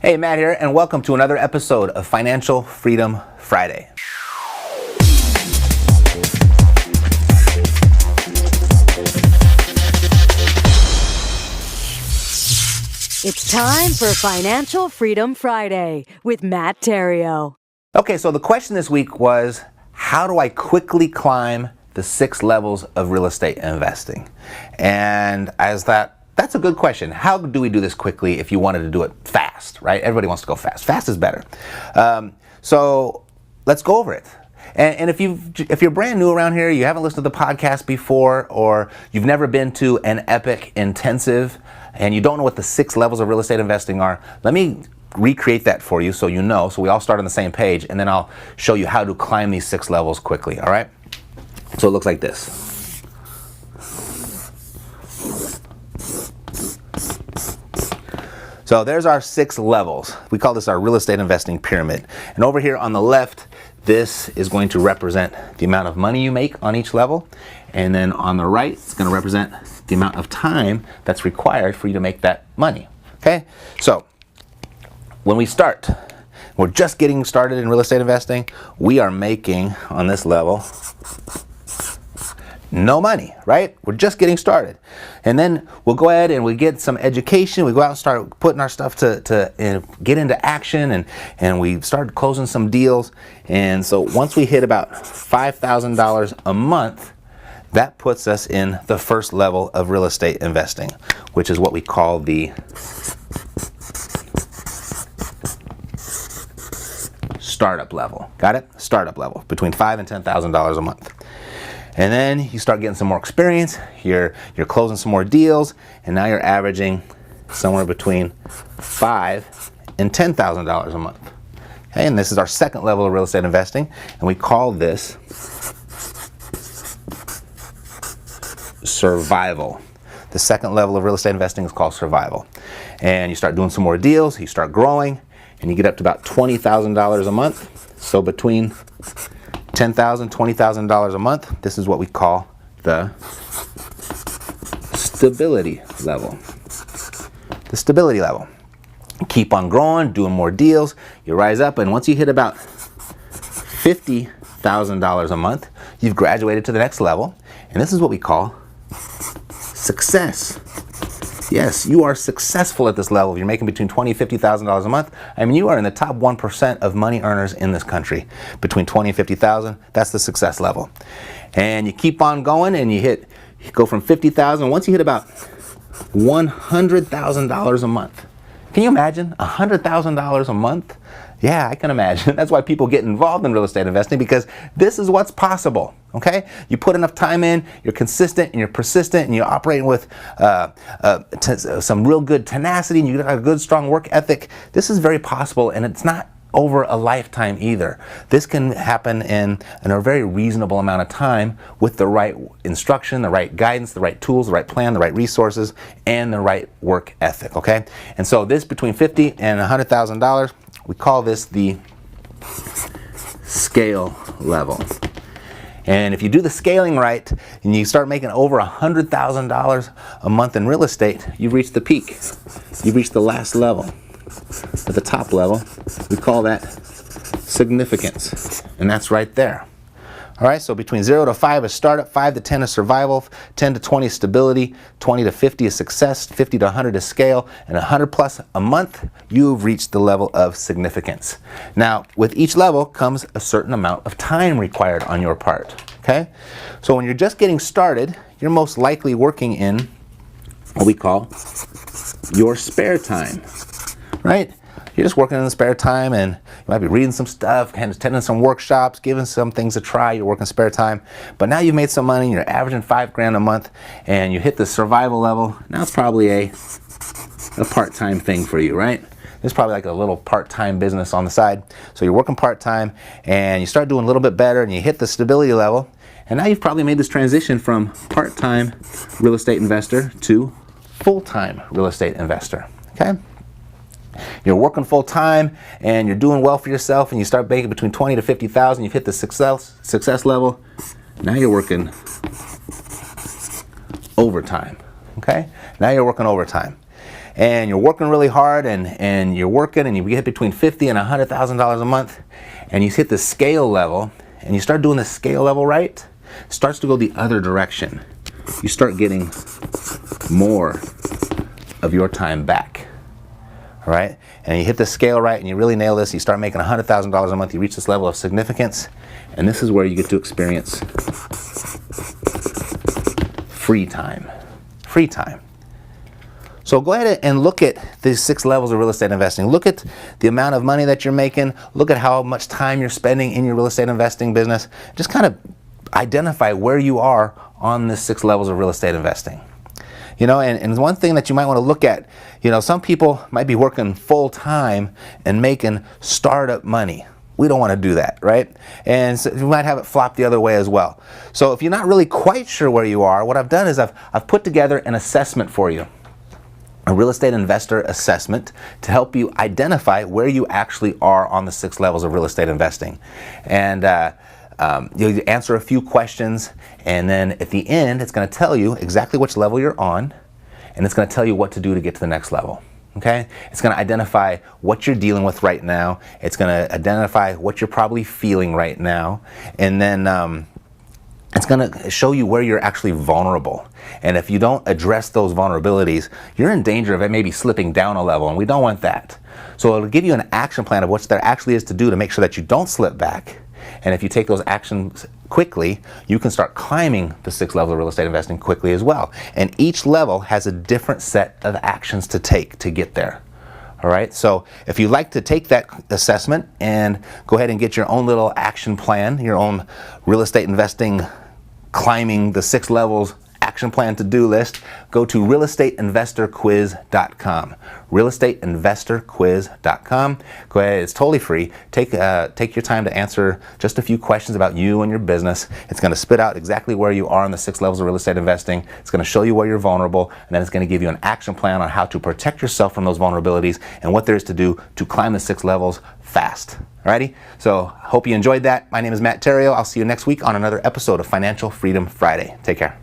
Hey, Matt here, and welcome to another episode of Financial Freedom Friday. It's time for Financial Freedom Friday with Matt Theriault. Okay, so the question this week was, how do I quickly climb the 6 levels of real estate investing? And that's a good question. How do we do this quickly if you wanted to do it fast, right? Everybody wants to go fast. Fast is better. So let's go over it. And if you're brand new around here, you haven't listened to the podcast before, or you've never been to an Epic intensive, and you don't know what the 6 levels of real estate investing are, let me recreate that for you so you know, so we all start on the same page, and then I'll show you how to climb these 6 levels quickly, all right? So it looks like this. So there's our 6 levels. We call this our real estate investing pyramid. And over here on the left, this is going to represent the amount of money you make on each level. And then on the right, it's going to represent the amount of time that's required for you to make that money. Okay? So when we start, we're just getting started in real estate investing, we are making on this level no money, right? We're just getting started. And then we'll go ahead and we get some education. We go out and start putting our stuff to get into action, and we start closing some deals. And so once we hit about $5,000 a month, that puts us in the first level of real estate investing, which is what we call the startup level. Got it? Startup level, between $5,000 and $10,000 a month. And then you start getting some more experience, you're closing some more deals, and now you're averaging somewhere between $5,000 and $10,000 a month. Okay, and this is our second level of real estate investing, and we call this survival. The second level of real estate investing is called survival. And you start doing some more deals, you start growing, and you get up to about $20,000 a month. So between $10,000, $20,000 a month, this is what we call the stability level. The stability level. You keep on growing, doing more deals, you rise up, and once you hit about $50,000 a month, you've graduated to the next level, and this is what we call success. Yes, you are successful at this level. If you're making between $20,000 and $50,000 a month, I mean, you are in the top 1% of money earners in this country. Between $20,000 and $50,000, that's the success level. And you keep on going, and you go from $50,000. Once you hit about $100,000 a month, can you imagine $100,000 a month? Yeah, I can imagine. That's why people get involved in real estate investing, because this is what's possible, okay? You put enough time in, you're consistent and you're persistent, and you're operating with some real good tenacity, and you got a good, strong work ethic. This is very possible, and it's not over a lifetime either. This can happen in a very reasonable amount of time with the right instruction, the right guidance, the right tools, the right plan, the right resources, and the right work ethic, okay? And so this between $50,000 and $100,000, we call this the scale level. And if you do the scaling right and you start making over $100,000 a month in real estate, you've reached the peak. You've reached the last level. At the top level, we call that significance. And that's right there. All right, so between 0 to 5 is startup, 5 to 10 is survival, 10 to 20 is stability, 20 to 50 is success, 50 to 100 is scale, and 100 plus a month, you've reached the level of significance. Now, with each level comes a certain amount of time required on your part, okay? So when you're just getting started, you're most likely working in what we call your spare time, right? You're just working in the spare time, and you might be reading some stuff, attending some workshops, giving some things a try. You're working spare time, but now you've made some money. You're averaging $5,000 a month, and you hit the survival level. Now it's probably a part-time thing for you, right? It's probably like a little part-time business on the side. So you're working part-time, and you start doing a little bit better, and you hit the stability level, and now you've probably made this transition from part-time real estate investor to full-time real estate investor. Okay. You're working full time and you're doing well for yourself, and you start making between $20,000 to $50,000. You've hit the success level. Now you're working overtime. Okay? Now you're working overtime. and you're working really hard, and you're working, and you get between $50,000 and $100,000 a month, and you hit the scale level, and you start doing the scale level right, it starts to go the other direction. You start getting more of your time back. All right, and you hit the scale right, and you really nail this. You start making $100,000 a month. You reach this level of significance, and this is where you get to experience free time. Free time. So go ahead and look at these 6 levels of real estate investing. Look at the amount of money that you're making. Look at how much time you're spending in your real estate investing business. Just kind of identify where you are on the 6 levels of real estate investing. You know, and one thing that you might want to look at, you know, some people might be working full time and making startup money. We don't want to do that, right? And so you might have it flop the other way as well. So if you're not really quite sure where you are, what I've done is I've put together an assessment for you, a real estate investor assessment, to help you identify where you actually are on the 6 levels of real estate investing. And you answer a few questions, and then at the end, it's going to tell you exactly which level you're on, and it's going to tell you what to do to get to the next level. Okay? It's going to identify what you're dealing with right now. It's going to identify what you're probably feeling right now, and then it's going to show you where you're actually vulnerable. And if you don't address those vulnerabilities, you're in danger of it maybe slipping down a level, and we don't want that. So it'll give you an action plan of what there actually is to do to make sure that you don't slip back. And if you take those actions quickly, you can start climbing the 6 levels of real estate investing quickly as well. And each level has a different set of actions to take to get there. All right, so if you'd like to take that assessment and go ahead and get your own little action plan, your own real estate investing, climbing the 6 levels action plan to-do list, go to realestateinvestorquiz.com. realestateinvestorquiz.com. Go ahead, it's totally free. Take your time to answer just a few questions about you and your business. It's going to spit out exactly where you are in the 6 levels of real estate investing. It's going to show you where you're vulnerable, and then it's going to give you an action plan on how to protect yourself from those vulnerabilities and what there is to do to climb the 6 levels fast. Alrighty, so hope you enjoyed that. My name is Matt Theriault. I'll see you next week on another episode of Financial Freedom Friday. Take care.